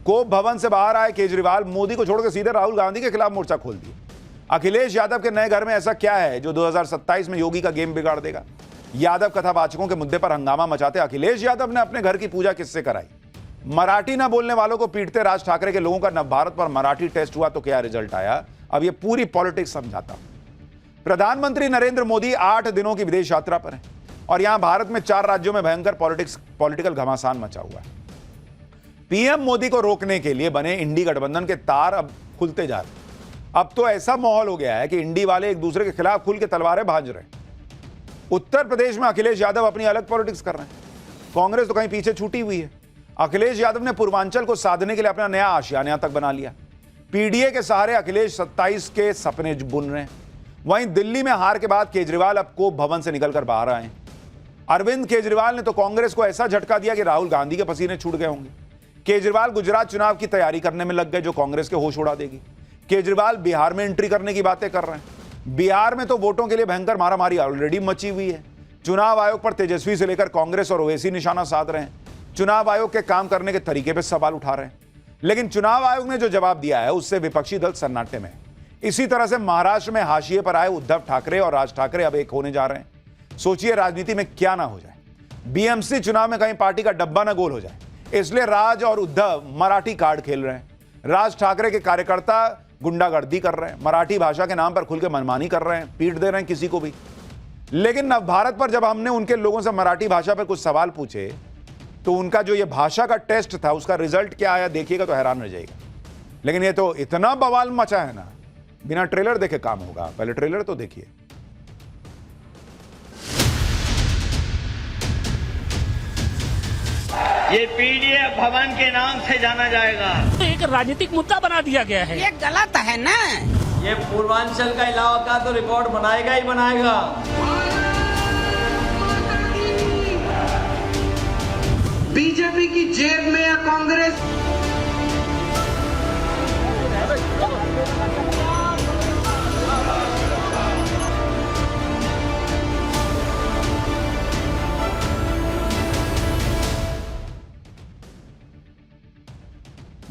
कोप भवन से बाहर आए केजरीवाल मोदी को छोड़कर सीधे राहुल गांधी के खिलाफ मोर्चा खोल दिया। अखिलेश यादव के नए घर में ऐसा क्या है जो 2027 में योगी का गेम बिगाड़ देगा? यादव कथावाचकों के मुद्दे पर हंगामा मचाते अखिलेश यादव ने अपने घर की पूजा किससे कराई? मराठी ना बोलने वालों को पीटते राज ठाकरे के लोगों का नवभारत पर मराठी टेस्ट हुआ तो क्या रिजल्ट आया? अब यह पूरी पॉलिटिक्स समझाता हूं। प्रधानमंत्री नरेंद्र मोदी 8 दिनों की विदेश यात्रा पर है और यहां भारत में 4 राज्यों में भयंकर पॉलिटिकल घमासान मचा हुआ है। पीएम मोदी को रोकने के लिए बने इंडी गठबंधन के तार अब खुलते जा रहे हैं। अब तो ऐसा माहौल हो गया है कि इंडी वाले एक दूसरे के खिलाफ खुल के तलवारें भांज रहे हैं। उत्तर प्रदेश में अखिलेश यादव अपनी अलग पॉलिटिक्स कर रहे हैं। कांग्रेस तो कहीं पीछे छूटी हुई है। अखिलेश यादव ने पूर्वांचल को साधने के लिए अपना नया आशियाना तक बना लिया। पीडीए के सहारे अखिलेश 27 के सपने बुन रहे हैं। वहीं दिल्ली में हार के बाद केजरीवाल अब कोप भवन से निकलकर बाहर आए। अरविंद केजरीवाल ने तो कांग्रेस को ऐसा झटका दिया कि राहुल गांधी के पसीने छूट गए होंगे। केजरीवाल गुजरात चुनाव की तैयारी करने में लग गए जो कांग्रेस के होश उड़ा देगी। केजरीवाल बिहार में एंट्री करने की बातें कर रहे हैं। बिहार में तो वोटों के लिए भयंकर मारामारी ऑलरेडी मची हुई है। चुनाव आयोग पर तेजस्वी से लेकर कांग्रेस और ओवैसी निशाना साध रहे हैं। चुनाव आयोग के काम करने के तरीके पर सवाल उठा रहे हैं। लेकिन चुनाव आयोग ने जो जवाब दिया है उससे विपक्षी दल सन्नाटे में। इसी तरह से महाराष्ट्र में हाशिए पर आए उद्धव ठाकरे और राज ठाकरे अब एक होने जा रहे हैं। सोचिए राजनीति में क्या ना हो जाए। बीएमसी चुनाव में कहीं पार्टी का डब्बा ना गोल हो जाए, इसलिए राज और उद्धव मराठी कार्ड खेल रहे हैं। राज ठाकरे के कार्यकर्ता गुंडागर्दी कर रहे हैं, मराठी भाषा के नाम पर खुल के मनमानी कर रहे हैं, पीट दे रहे हैं किसी को भी। लेकिन नवभारत पर जब हमने उनके लोगों से मराठी भाषा पर कुछ सवाल पूछे तो उनका जो ये भाषा का टेस्ट था उसका रिजल्ट क्या आया देखिएगा तो हैरान रह जाएगा। लेकिन ये तो इतना बवाल मचा है ना, बिना ट्रेलर देखे काम होगा। पहले ट्रेलर तो देखिए। ये पीडीए भवन के नाम से जाना जाएगा। तो एक राजनीतिक मुद्दा बना दिया गया है। ये गलत है ना। ये पूर्वांचल का इलाका तो रिकॉर्ड बनाएगा ही बनाएगा। बीजेपी की जेब में या कांग्रेस?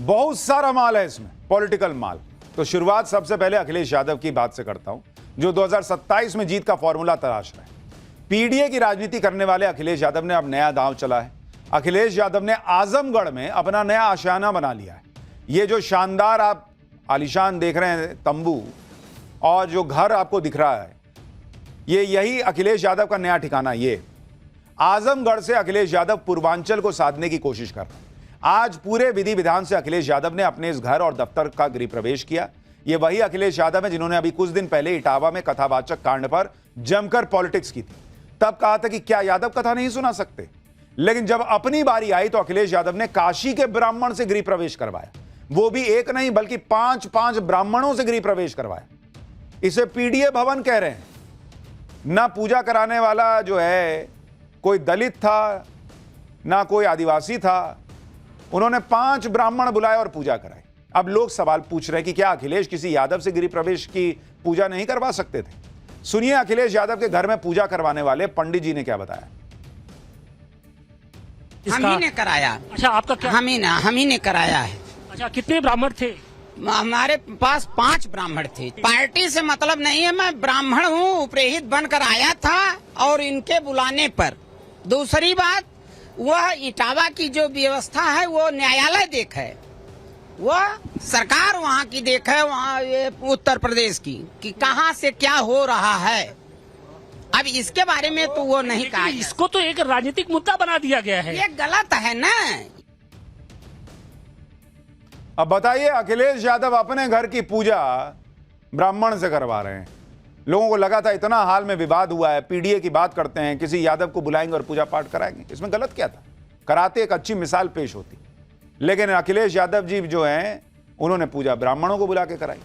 बहुत सारा माल है इसमें, पॉलिटिकल माल। तो शुरुआत सबसे पहले अखिलेश यादव की बात से करता हूं, जो 2027 में जीत का फॉर्मूला तलाश रहे हैं। पीडीए की राजनीति करने वाले अखिलेश यादव ने अब नया दांव चला है। अखिलेश यादव ने आजमगढ़ में अपना नया आशियाना बना लिया है। ये जो शानदार आप आलीशान देख रहे हैं तंबू और जो घर आपको दिख रहा है, ये यही अखिलेश यादव का नया ठिकाना। ये आजमगढ़ से अखिलेश यादव पूर्वांचल को साधने की कोशिश कर रहे हैं। आज पूरे विधि विधान से अखिलेश यादव ने अपने इस घर और दफ्तर का गृह प्रवेश किया। ये वही अखिलेश यादव है जिन्होंने अभी कुछ दिन पहले इटावा में कथावाचक कांड पर जमकर पॉलिटिक्स की थी। तब कहा था कि क्या यादव कथा नहीं सुना सकते, लेकिन जब अपनी बारी आई तो अखिलेश यादव ने काशी के ब्राह्मण से गृह प्रवेश करवाया। वो भी एक नहीं बल्कि 5 ब्राह्मणों से गृह प्रवेश करवाया। इसे पीडीए भवन कह रहे हैं। ना पूजा कराने वाला जो है कोई दलित था, ना कोई आदिवासी था। उन्होंने 5 ब्राह्मण बुलाए और पूजा कराई। अब लोग सवाल पूछ रहे हैं कि क्या अखिलेश किसी यादव से गृह प्रवेश की पूजा नहीं करवा सकते थे? सुनिए अखिलेश यादव के घर में पूजा करवाने वाले पंडित जी ने क्या बताया। हम ही ने कराया। अच्छा, आपका क्या? हम ही ने कराया है। अच्छा, कितने ब्राह्मण थे? हमारे पास 5 ब्राह्मण थे। पार्टी से मतलब नहीं है, मैं ब्राह्मण हूँ, उपरेहित बनकर आया था और इनके बुलाने पर। दूसरी बात, वह इटावा की जो व्यवस्था है वो न्यायालय देख है, वह सरकार वहाँ की देख है, वहाँ ये उत्तर प्रदेश की कि कहाँ से क्या हो रहा है। अब इसके बारे में तो वो नहीं कहा। इसको तो एक राजनीतिक मुद्दा बना दिया गया है। ये गलत है ना। अब बताइए, अखिलेश यादव अपने घर की पूजा ब्राह्मण से करवा रहे हैं। लोगों को लगा था इतना हाल में विवाद हुआ है, पीडीए की बात करते हैं, किसी यादव को बुलाएंगे और पूजा पाठ कराएंगे। इसमें गलत क्या था? कराते एक अच्छी मिसाल पेश होती। लेकिन अखिलेश यादव जी जो हैं उन्होंने पूजा ब्राह्मणों को बुला के कराई।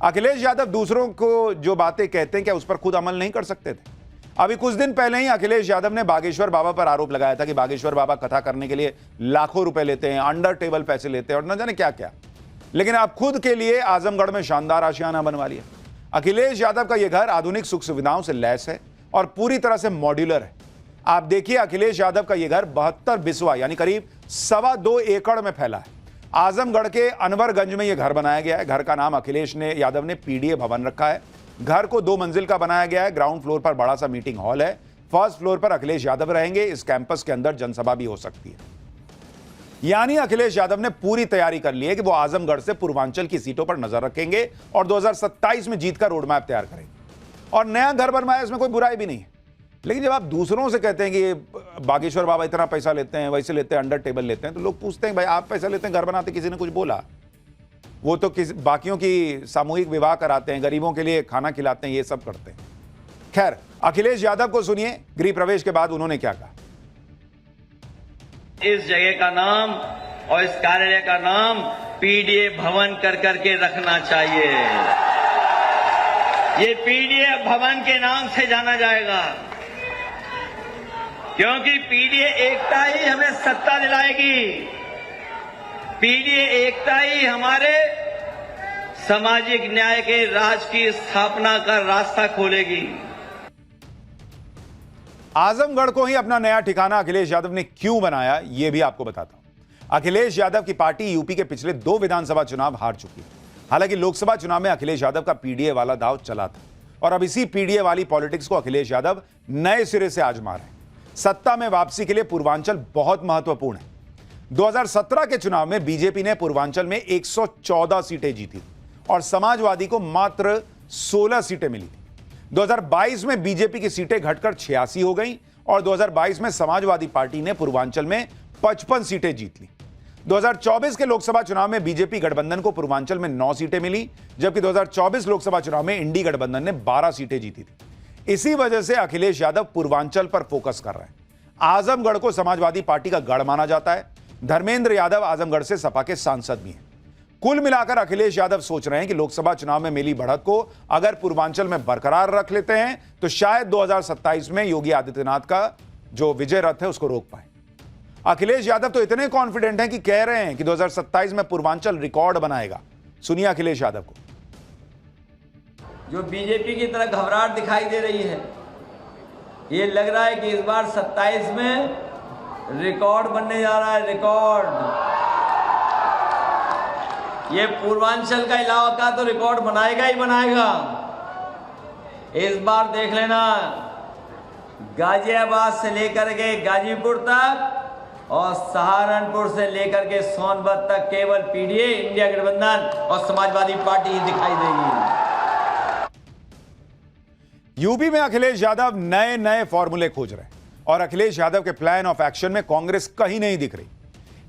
अखिलेश यादव दूसरों को जो बातें कहते हैं क्या उस पर खुद अमल नहीं कर सकते थे? अभी कुछ दिन पहले ही अखिलेश यादव ने बागेश्वर बाबा पर आरोप लगाया था कि बागेश्वर बाबा कथा करने के लिए लाखों रुपए लेते हैं, अंडर टेबल पैसे लेते हैं और न जाने क्या क्या। लेकिन अब खुद के लिए आजमगढ़ में शानदार आशियाना बनवा लिया। अखिलेश यादव का यह घर आधुनिक सुख सुविधाओं से लैस है और पूरी तरह से मॉड्यूलर है। आप देखिए, अखिलेश यादव का यह घर 72 बिस्वा यानी करीब 2.25 एकड़ में फैला है आजमगढ़ के अनवरगंज में यह घर बनाया गया है। घर का नाम अखिलेश यादव ने पीडीए भवन रखा है। घर को 2 मंजिल का बनाया गया है। ग्राउंड फ्लोर पर बड़ा सा मीटिंग हॉल है। फर्स्ट फ्लोर पर अखिलेश यादव रहेंगे। इस कैंपस के अंदर जनसभा भी हो सकती है। यानी अखिलेश यादव ने पूरी तैयारी कर ली है कि वो आजमगढ़ से पूर्वांचल की सीटों पर नजर रखेंगे और 2027 में जीत का रोड मैप तैयार करेंगे। और नया घर बनवाया, इसमें कोई बुराई भी नहीं है। लेकिन जब आप दूसरों से कहते हैं कि ये बागेश्वर बाबा इतना पैसा लेते हैं, वैसे लेते हैं, अंडर टेबल लेते हैं, तो लोग पूछते हैं भाई आप पैसा लेते हैं घर बनाते, किसी ने कुछ बोला? वो तो बाकियों की सामूहिक विवाह कराते हैं, गरीबों के लिए खाना खिलाते हैं, ये सब करते हैं। खैर, अखिलेश यादव को सुनिए गृह प्रवेश के बाद उन्होंने क्या कहा। इस जगह का नाम और इस कार्यालय का नाम पीडीए भवन कर करके रखना चाहिए। ये पीडीए भवन के नाम से जाना जाएगा, क्योंकि पीडीए एकता ही हमें सत्ता दिलाएगी। पीडीए एकता ही हमारे सामाजिक न्याय के राज की स्थापना का रास्ता खोलेगी। आजमगढ़ को ही अपना नया ठिकाना अखिलेश यादव ने क्यों बनाया, यह भी आपको बताता हूं। अखिलेश यादव की पार्टी यूपी के पिछले 2 विधानसभा चुनाव हार चुकी है। हालांकि लोकसभा चुनाव में अखिलेश यादव का पीडीए वाला दांव चला था और अब इसी पीडीए वाली पॉलिटिक्स को अखिलेश यादव नए सिरे से आजमा रहे हैं। सत्ता में वापसी के लिए पूर्वांचल बहुत महत्वपूर्ण है। 2017 के चुनाव में बीजेपी ने पूर्वांचल में 114 सीटें जीती और समाजवादी को मात्र 16 सीटें मिली थी। 2022 में बीजेपी की सीटें घटकर 86 हो गईं और 2022 में समाजवादी पार्टी ने पूर्वांचल में 55 सीटें जीत ली। 2024 के लोकसभा चुनाव में बीजेपी गठबंधन को पूर्वांचल में 9 सीटें मिली, जबकि 2024 लोकसभा चुनाव में इंडी गठबंधन ने 12 सीटें जीती थी। इसी वजह से अखिलेश यादव पूर्वांचल पर फोकस कर रहे हैं। आजमगढ़ को समाजवादी पार्टी का गढ़ माना जाता है। धर्मेंद्र यादव आजमगढ़ से सपा के सांसद भी हैं। कुल मिलाकर अखिलेश यादव सोच रहे हैं कि लोकसभा चुनाव में मिली बढ़त को अगर पूर्वांचल में बरकरार रख लेते हैं तो शायद 2027 में योगी आदित्यनाथ का जो विजय रथ है उसको रोक पाए। अखिलेश यादव तो इतने कॉन्फिडेंट हैं कि कह रहे हैं कि 2027 में पूर्वांचल रिकॉर्ड बनाएगा। सुनिए अखिलेश यादव को। जो बीजेपी की तरह घबराहट दिखाई दे रही है, ये लग रहा है कि इस बार 27 में रिकॉर्ड बनने जा रहा है। रिकॉर्ड ये पूर्वांचल का इलाका तो रिकॉर्ड बनाएगा ही बनाएगा। इस बार देख लेना, गाजियाबाद से लेकर के गाजीपुर तक और सहारनपुर से लेकर के सोनभद्र तक केवल पीडीए, इंडिया गठबंधन और समाजवादी पार्टी ही दिखाई देगी। यूपी में अखिलेश यादव नए नए फॉर्मूले खोज रहे हैं और अखिलेश यादव के प्लान ऑफ एक्शन में कांग्रेस कहीं नहीं दिख रही।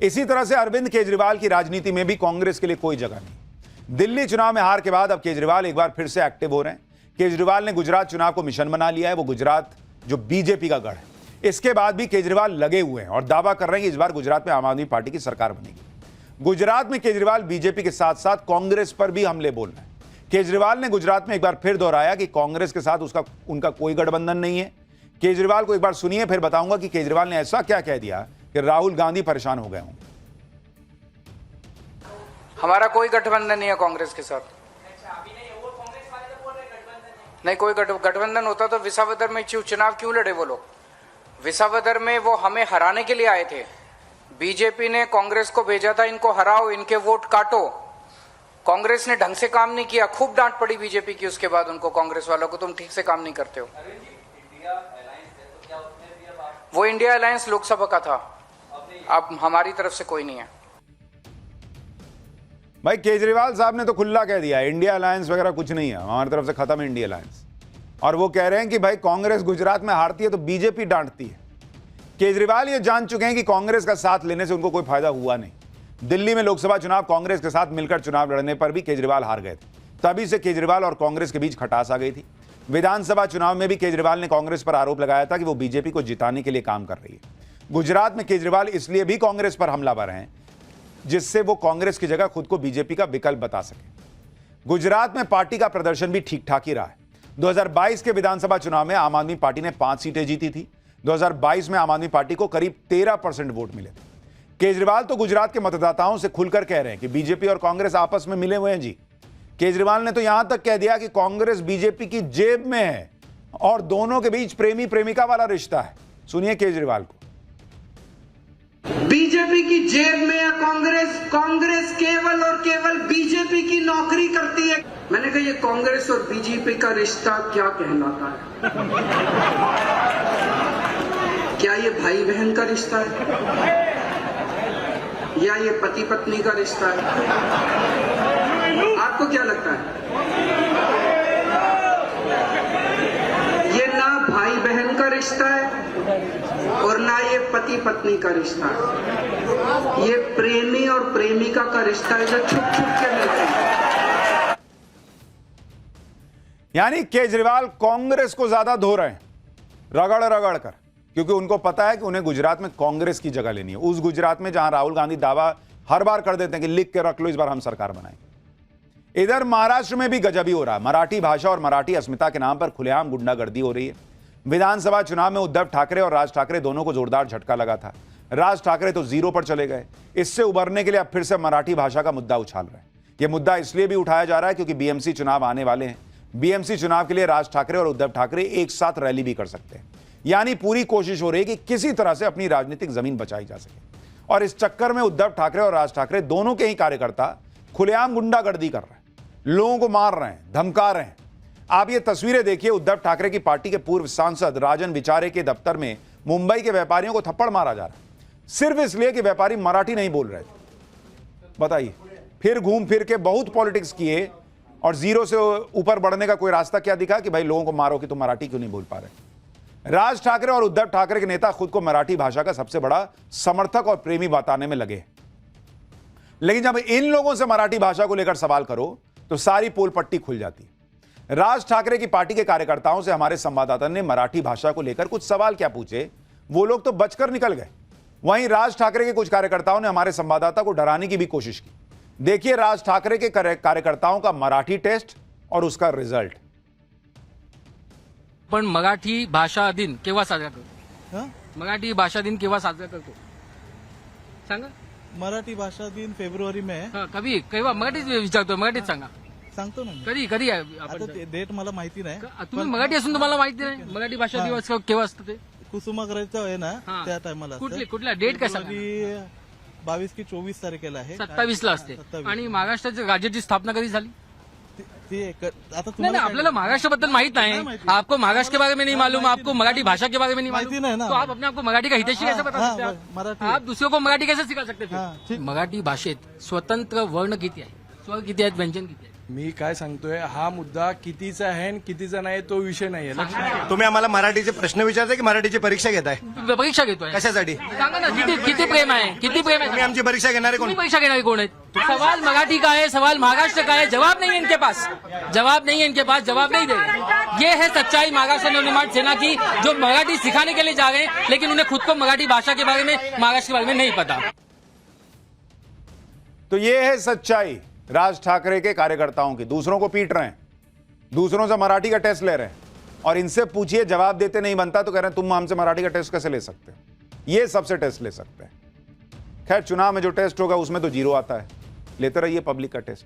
इसी तरह से अरविंद केजरीवाल की राजनीति में भी कांग्रेस के लिए कोई जगह नहीं। दिल्ली चुनाव में हार के बाद अब केजरीवाल एक बार फिर से एक्टिव हो रहे हैं। केजरीवाल ने गुजरात चुनाव को मिशन बना लिया है। वो गुजरात जो बीजेपी का गढ़ है, इसके बाद भी केजरीवाल लगे हुए हैं और दावा कर रहे हैं कि इस बार गुजरात में आम आदमी पार्टी की सरकार बनेगी। गुजरात में केजरीवाल बीजेपी के साथ साथ कांग्रेस पर भी हमले बोल रहे हैं। केजरीवाल ने गुजरात में एक बार फिर दोहराया कि कांग्रेस के साथ उनका कोई गठबंधन नहीं है। केजरीवाल को एक बार सुनिए, फिर बताऊंगा कि केजरीवाल ने ऐसा क्या कह दिया कि राहुल गांधी परेशान हो गए होंगे। हमारा कोई गठबंधन नहीं है कांग्रेस के साथ। नहीं, कोई गठबंधन होता तो विसावदर में चुनाव क्यों लड़े वो लोग? विसावदर में वो हमें हराने के लिए आए थे। बीजेपी ने कांग्रेस को भेजा था, इनको हराओ, इनके वोट काटो। कांग्रेस ने ढंग से काम नहीं किया, खूब डांट पड़ी बीजेपी की। उसके बाद उनको, कांग्रेस वालों को, तुम ठीक से काम नहीं करते हो। वो इंडिया अलायंस लोकसभा का था, अब हमारी तरफ से कोई नहीं है। भाई केजरीवाल साहब ने तो खुला कह दिया इंडिया अलायंस वगैरह कुछ नहीं है, हमारी तरफ से खत्म है इंडिया अलायंस। और वो कह रहे हैं कि भाई कांग्रेस गुजरात में हारती है तो बीजेपी डांटती है। केजरीवाल ये जान चुके हैं कि कांग्रेस का साथ लेने से उनको कोई फायदा हुआ नहीं। दिल्ली में लोकसभा चुनाव कांग्रेस के साथ मिलकर चुनाव लड़ने पर भी केजरीवाल हार गए थे। तभी से केजरीवाल और कांग्रेस के बीच खटास आ गई थी। विधानसभा चुनाव में भी केजरीवाल ने कांग्रेस पर आरोप लगाया था कि वो बीजेपी को जिताने के लिए काम कर रही है। गुजरात में केजरीवाल इसलिए भी कांग्रेस पर हमलावर हैं जिससे वो कांग्रेस की जगह खुद को बीजेपी का विकल्प बता सके। गुजरात में पार्टी का प्रदर्शन भी ठीक ठाक ही रहा है। 2022 के विधानसभा चुनाव में आम आदमी पार्टी ने 5 सीटें जीती थी। 2022 में आम आदमी पार्टी को करीब 13% वोट मिले थे। केजरीवाल तो गुजरात के मतदाताओं से खुलकर कह रहे हैं कि बीजेपी और कांग्रेस आपस में मिले हुए हैं जी। केजरीवाल ने तो यहां तक कह दिया कि कांग्रेस बीजेपी की जेब में है और दोनों के बीच प्रेमी प्रेमिका वाला रिश्ता है। सुनिए केजरीवाल को। बीजेपी की जेब में है कांग्रेस, कांग्रेस केवल और केवल बीजेपी की नौकरी करती है। मैंने कहा ये कांग्रेस और बीजेपी का रिश्ता क्या कहलाता है? क्या ये भाई बहन का रिश्ता है या ये पति पत्नी का रिश्ता है? आपको क्या लगता है? ये ना भाई बहन का रिश्ता है और ना ये पति पत्नी का रिश्ता है। ये प्रेमी और प्रेमिका का रिश्ता है जो छुप छुप के मिलते हैं। यानी केजरीवाल कांग्रेस को ज्यादा धो रहे हैं रगड़ रगड़ कर, क्योंकि उनको पता है कि उन्हें गुजरात में कांग्रेस की जगह लेनी है, उस गुजरात में जहां राहुल गांधी दावा हर बार कर देते हैं कि लिख के रख लो इस बार हम सरकार बनाएंगे। इधर महाराष्ट्र में भी गजब ही हो रहा है। मराठी भाषा और मराठी अस्मिता के नाम पर खुलेआम गुंडागर्दी हो रही है। विधानसभा चुनाव में उद्धव ठाकरे और राज ठाकरे दोनों को जोरदार झटका लगा था। राज ठाकरे तो जीरो पर चले गए। इससे उबरने के लिए अब फिर से मराठी भाषा का मुद्दा उछाल रहे हैं। यह मुद्दा इसलिए भी उठाया जा रहा है क्योंकि बीएमसी चुनाव आने वाले हैं। बीएमसी चुनाव के लिए राज ठाकरे और उद्धव ठाकरे एक साथ रैली भी कर सकते हैं। यानी पूरी कोशिश हो रही है कि किसी तरह से अपनी राजनीतिक जमीन बचाई जा सके। और इस चक्कर में उद्धव ठाकरे और राज ठाकरे दोनों के ही कार्यकर्ता खुलेआम गुंडागर्दी कर रहे हैं, लोगों को मार रहे हैं, धमका रहे हैं। आप ये तस्वीरें देखिए, उद्धव ठाकरे की पार्टी के पूर्व सांसद राजन विचारे के दफ्तर में मुंबई के व्यापारियों को थप्पड़ मारा जा रहा है, सिर्फ इसलिए कि व्यापारी मराठी नहीं बोल रहे थे। बताइए, फिर घूम फिर के बहुत पॉलिटिक्स किए और जीरो से ऊपर बढ़ने का कोई रास्ता क्या दिखा कि भाई लोगों को मारो कि तुम मराठी क्यों नहीं बोल पा रहे। राज ठाकरे और उद्धव ठाकरे के नेता खुद को मराठी भाषा का सबसे बड़ा समर्थक और प्रेमी बताने में लगे। लेकिन जब इन लोगों से मराठी भाषा को लेकर सवाल करो तो सारी पोल पट्टी खुल जाती है। राज ठाकरे की पार्टी के कार्यकर्ताओं से हमारे संवाददाता ने मराठी भाषा को लेकर कुछ सवाल क्या पूछे, वो लोग तो बचकर निकल गए। वहीं राज ठाकरे के कुछ कार्यकर्ताओं ने हमारे संवाददाता को डराने की भी कोशिश की। देखिए राज ठाकरे के कार्यकर्ताओं का मराठी टेस्ट और उसका रिजल्ट। पण मराठी भाषा दिन केव्हा साजरा करतो? मराठी भाषा दिन केव्हा साजरा करतो सांगा? मराठी भाषा दिन फेब्रुवारी में आहे. हा, कधी केव्हा मराठीच विचारतो, मराठीत सांगा. सांगतो ना मी. कधी कधी आहे आता आपण? ते डेट मला माहिती नाही. तुम्ही मराठी असून तुम्हाला माहिती नाही मराठी भाषा दिवस केव्हा असतं ते? कुसुमाग्रजाचं आहे ना हा. त्या टायमाला कुठल्या डेट काय सांगा? 22 की 24 तारखेला आहे. 27 ला असते. 27. आणि महाराष्ट्राच्या राज्याची स्थापना कधी झाली? ती आता नहीं तुम्हाला नहीं, आपल्याला महाराष्ट्र बद्दल माहित नहीं नहीं, माहिती. आपको महाराष्ट्र के बारे में नहीं मालूम, आपको मराठी भाषा के बारे में नहीं माहिती मालूम, नहीं ना. तो आप अपने आप को मराठी का हितैषी कैसे बता सकते हैं? मराठी आप दूसरों को मराठी कैसे सिखा सकते हाँ, थे? ठीक. मराठी भाषेत स्वतंत्र वर्ण किती आहे, स्वर किती आहेत, व्यंजन किती आहे? मी काय सांगतोय, हा मुद्दा कितीचा आहे आणि कितीचा नाही तो विषय नाहीये. तुम्ही आम्हाला मराठीचे प्रश्न विचारताय की मराठीची परीक्षा घेताय? परीक्षा घेतोय कशासाठी? सांगा ना, किती किती प्रेम आहे, किती प्रेम तुम्ही आहे? आमची परीक्षा घेणारे कोण? तुम्ही परीक्षा घेणारे कोण आहेत? सवाल मराठी का है, सवाल महाराष्ट्र का है, जवाब नहीं है इनके पास, जवाब नहीं है इनके पास, जवाब नहीं देगा। ये है सच्चाई महाराष्ट्र नवनिर्माण सेना की, जो मराठी सिखाने के लिए जा रहे हैं लेकिन उन्हें खुद को मराठी भाषा के बारे में, महाराष्ट्र के बारे में नहीं पता। तो ये है सच्चाई राज ठाकरे के कार्यकर्ताओं की। दूसरों को पीट रहे हैं, दूसरों से मराठी का टेस्ट ले रहे हैं, और इनसे पूछिए जवाब देते नहीं बनता तो कह रहे हैं तुम हमसे मराठी का टेस्ट कैसे ले सकते हो? ये सबसे टेस्ट ले सकते हैं। खैर चुनाव में जो टेस्ट होगा उसमें तो जीरो आता है, लेते रहिए पब्लिक का टेस्ट।